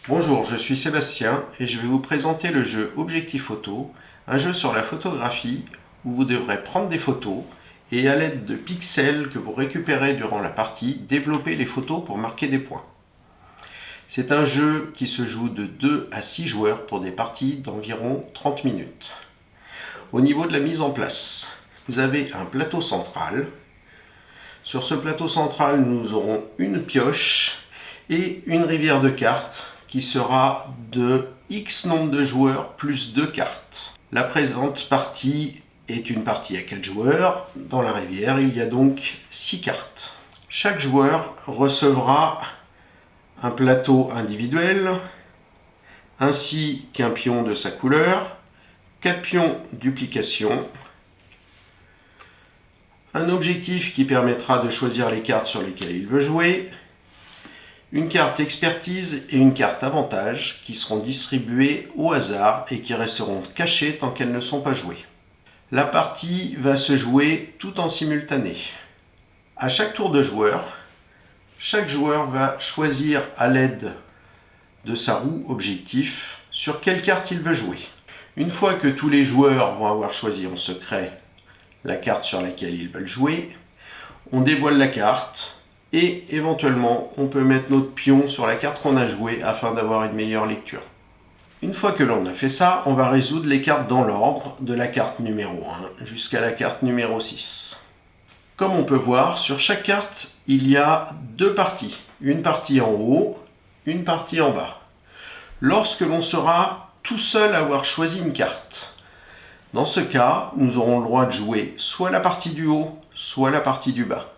Bonjour, je suis Sébastien et je vais vous présenter le jeu Objectif Photo, un jeu sur la photographie où vous devrez prendre des photos et à l'aide de pixels que vous récupérez durant la partie, développer les photos pour marquer des points. C'est un jeu qui se joue de 2 à 6 joueurs pour des parties d'environ 30 minutes. Au niveau de la mise en place, vous avez un plateau central. Sur ce plateau central, nous aurons une pioche et une rivière de cartes qui sera de X nombre de joueurs plus 2 cartes. La présente partie est une partie à 4 joueurs. Dans la rivière, il y a donc 6 cartes. Chaque joueur recevra un plateau individuel, ainsi qu'un pion de sa couleur, 4 pions duplication, un objectif qui permettra de choisir les cartes sur lesquelles il veut jouer, une carte expertise et une carte avantage qui seront distribuées au hasard et qui resteront cachées tant qu'elles ne sont pas jouées. La partie va se jouer tout en simultané. À chaque tour de joueur, chaque joueur va choisir à l'aide de sa roue objectif sur quelle carte il veut jouer. Une fois que tous les joueurs vont avoir choisi en secret la carte sur laquelle ils veulent jouer, on dévoile la carte et éventuellement on peut mettre notre pion sur la carte qu'on a jouée afin d'avoir une meilleure lecture. Une fois que l'on a fait ça, on va résoudre les cartes dans l'ordre de la carte numéro 1 jusqu'à la carte numéro 6. Comme on peut voir, sur chaque carte, il y a 2 parties. Une partie en haut, une partie en bas. Lorsque l'on sera tout seul à avoir choisi une carte, dans ce cas, nous aurons le droit de jouer soit la partie du haut, soit la partie du bas.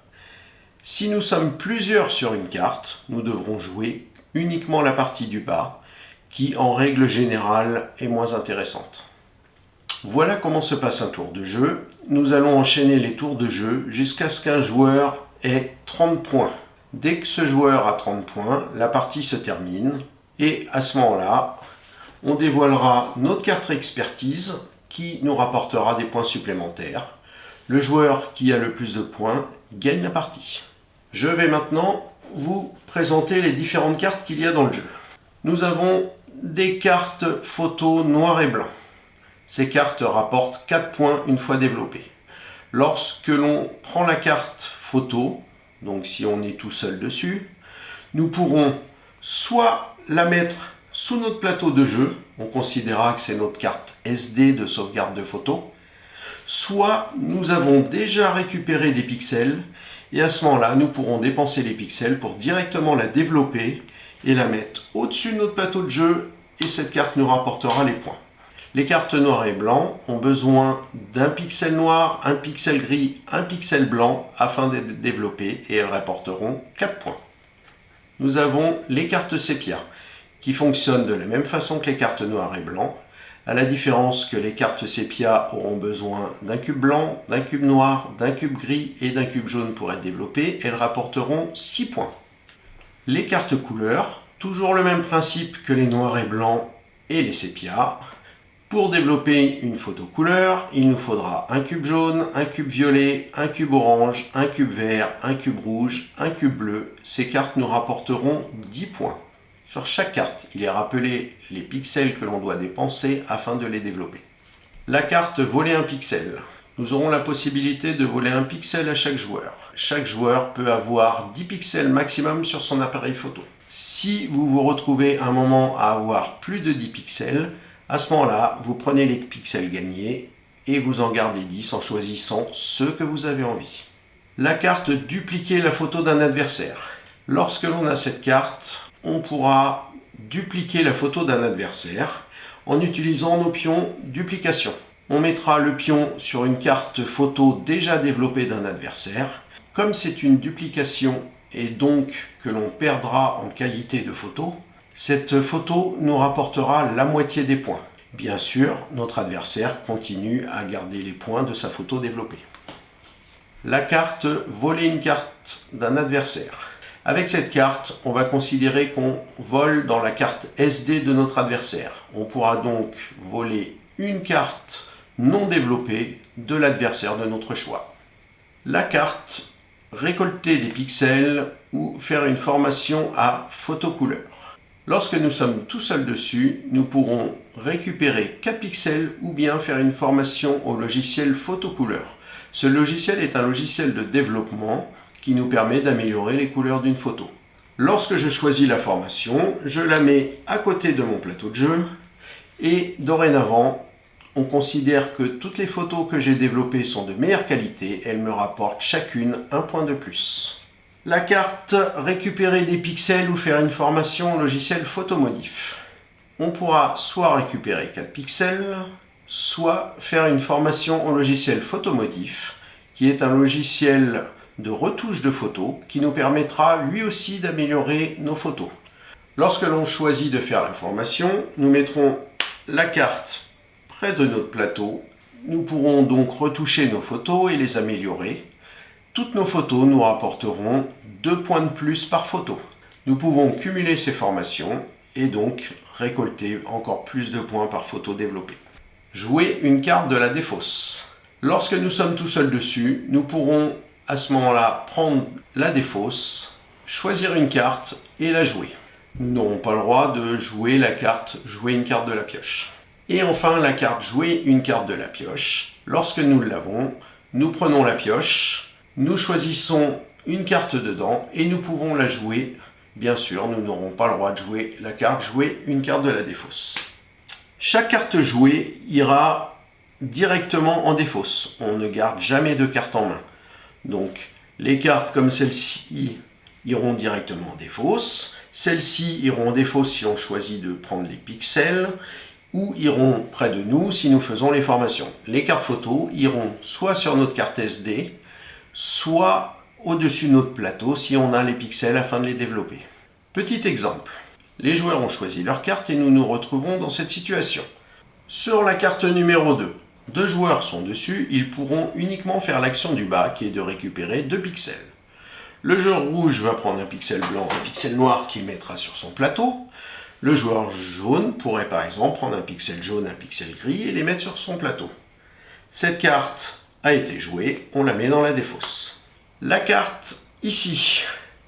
Si nous sommes plusieurs sur une carte, nous devrons jouer uniquement la partie du bas, qui en règle générale est moins intéressante. Voilà comment se passe un tour de jeu. Nous allons enchaîner les tours de jeu jusqu'à ce qu'un joueur ait 30 points. Dès que ce joueur a 30 points, la partie se termine et à ce moment-là, on dévoilera notre carte expertise qui nous rapportera des points supplémentaires. Le joueur qui a le plus de points gagne la partie. Je vais maintenant vous présenter les différentes cartes qu'il y a dans le jeu. Nous avons des cartes photo noir et blanc. Ces cartes rapportent 4 points une fois développées. Lorsque l'on prend la carte photo, donc si on est tout seul dessus, nous pourrons soit la mettre sous notre plateau de jeu, on considérera que c'est notre carte SD de sauvegarde de photo, soit nous avons déjà récupéré des pixels et à ce moment-là, nous pourrons dépenser les pixels pour directement la développer et la mettre au-dessus de notre plateau de jeu et cette carte nous rapportera les points. Les cartes noir et blanc ont besoin d'un pixel noir, un pixel gris, un pixel blanc afin d'être développées et elles rapporteront 4 points. Nous avons les cartes sépia qui fonctionnent de la même façon que les cartes noir et blanc, à la différence que les cartes sépia auront besoin d'un cube blanc, d'un cube noir, d'un cube gris et d'un cube jaune pour être développées. Elles rapporteront 6 points. Les cartes couleurs, toujours le même principe que les noirs et blancs et les sépia. Pour développer une photo couleur, il nous faudra un cube jaune, un cube violet, un cube orange, un cube vert, un cube rouge, un cube bleu. Ces cartes nous rapporteront 10 points. Sur chaque carte, il est rappelé les pixels que l'on doit dépenser afin de les développer. La carte voler un pixel. Nous aurons la possibilité de voler un pixel à chaque joueur. Chaque joueur peut avoir 10 pixels maximum sur son appareil photo. Si vous vous retrouvez un moment à avoir plus de 10 pixels, à ce moment-là, vous prenez les pixels gagnés et vous en gardez 10 en choisissant ceux que vous avez envie. La carte dupliquer la photo d'un adversaire. Lorsque l'on a cette carte, on pourra dupliquer la photo d'un adversaire en utilisant nos pions duplication. On mettra le pion sur une carte photo déjà développée d'un adversaire. Comme c'est une duplication et donc que l'on perdra en qualité de photo, cette photo nous rapportera la moitié des points. Bien sûr, notre adversaire continue à garder les points de sa photo développée. La carte voler une carte d'un adversaire. Avec cette carte, on va considérer qu'on vole dans la carte SD de notre adversaire. On pourra donc voler une carte non développée de l'adversaire de notre choix. La carte récolter des pixels ou faire une formation à photo couleur. Lorsque nous sommes tout seuls dessus, nous pourrons récupérer 4 pixels ou bien faire une formation au logiciel photocouleur. Ce logiciel est un logiciel de développement qui nous permet d'améliorer les couleurs d'une photo. Lorsque je choisis la formation, je la mets à côté de mon plateau de jeu et dorénavant, on considère que toutes les photos que j'ai développées sont de meilleure qualité, elles me rapportent chacune un point de plus. La carte récupérer des pixels ou faire une formation au logiciel photomodif. On pourra soit récupérer 4 pixels, soit faire une formation au logiciel photomodif, qui est un logiciel de retouche de photos qui nous permettra lui aussi d'améliorer nos photos. Lorsque l'on choisit de faire la formation, nous mettrons la carte près de notre plateau. Nous pourrons donc retoucher nos photos et les améliorer. Toutes nos photos nous rapporteront 2 points de plus par photo. Nous pouvons cumuler ces formations et donc récolter encore plus de points par photo développée. Jouer une carte de la défausse. Lorsque nous sommes tout seuls dessus, nous pourrons à ce moment-là prendre la défausse, choisir une carte et la jouer. Nous n'aurons pas le droit de jouer la carte « Jouer une carte de la pioche ». Et enfin, la carte « Jouer une carte de la pioche ». Lorsque nous l'avons, nous prenons la pioche, nous choisissons une carte dedans et nous pouvons la jouer. Bien sûr, nous n'aurons pas le droit de jouer la carte « Jouer une carte de la défausse ». Chaque carte jouée ira directement en défausse. On ne garde jamais de carte en main. Donc, les cartes comme celle-ci iront directement en défausse. Celles-ci iront en défausse si on choisit de prendre les pixels ou iront près de nous si nous faisons les formations. Les cartes photos iront soit sur notre carte SD, soit au-dessus de notre plateau si on a les pixels afin de les développer. Petit exemple. Les joueurs ont choisi leur carte et nous nous retrouvons dans cette situation. Sur la carte numéro 2, 2 joueurs sont dessus, ils pourront uniquement faire l'action du bas qui est de récupérer 2 pixels. Le joueur rouge va prendre un pixel blanc, un pixel noir qu'il mettra sur son plateau. Le joueur jaune pourrait par exemple prendre un pixel jaune, un pixel gris et les mettre sur son plateau. Cette carte a été jouée, on la met dans la défausse. La carte ici,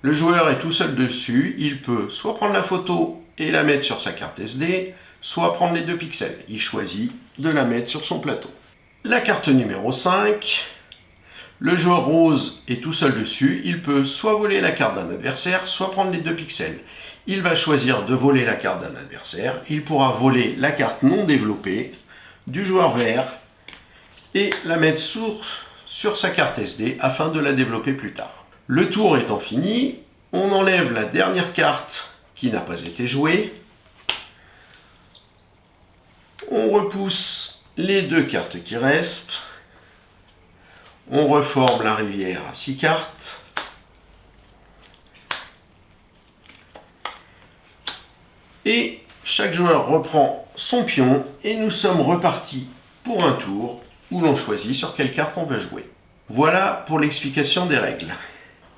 le joueur est tout seul dessus, il peut soit prendre la photo et la mettre sur sa carte SD, soit prendre les 2 pixels. Il choisit de la mettre sur son plateau. La carte numéro 5, le joueur rose est tout seul dessus, il peut soit voler la carte d'un adversaire, soit prendre les 2 pixels. Il va choisir de voler la carte d'un adversaire, il pourra voler la carte non développée du joueur vert et la mettre sur sa carte SD afin de la développer plus tard. Le tour étant fini, on enlève la dernière carte qui n'a pas été jouée. On repousse les 2 cartes qui restent. On reforme la rivière à 6 cartes. Et chaque joueur reprend son pion et nous sommes repartis pour un tour où l'on choisit sur quelle carte on veut jouer. Voilà pour l'explication des règles.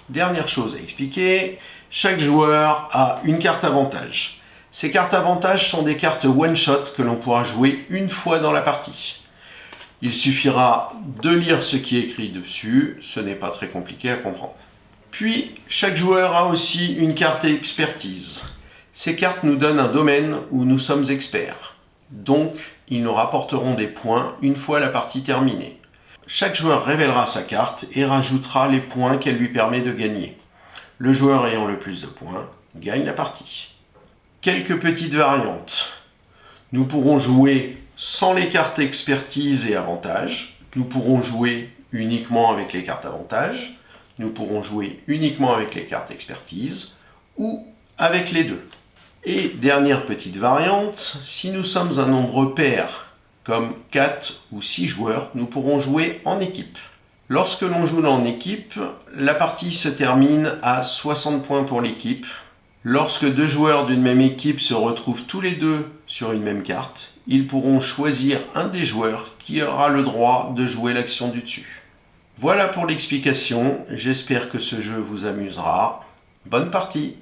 Dernière chose à expliquer, chaque joueur a une carte avantage. Ces cartes avantages sont des cartes one-shot que l'on pourra jouer une fois dans la partie. Il suffira de lire ce qui est écrit dessus, ce n'est pas très compliqué à comprendre. Puis, chaque joueur a aussi une carte expertise. Ces cartes nous donnent un domaine où nous sommes experts. Donc, ils nous rapporteront des points une fois la partie terminée. Chaque joueur révélera sa carte et rajoutera les points qu'elle lui permet de gagner. Le joueur ayant le plus de points gagne la partie. Quelques petites variantes. Nous pourrons jouer sans les cartes expertise et avantage. Nous pourrons jouer uniquement avec les cartes avantage. Nous pourrons jouer uniquement avec les cartes expertise ou avec les deux. Et dernière petite variante, si nous sommes un nombre pair, comme 4 ou 6 joueurs, nous pourrons jouer en équipe. Lorsque l'on joue en équipe, la partie se termine à 60 points pour l'équipe. Lorsque 2 joueurs d'une même équipe se retrouvent tous les deux sur une même carte, ils pourront choisir un des joueurs qui aura le droit de jouer l'action du dessus. Voilà pour l'explication, j'espère que ce jeu vous amusera. Bonne partie!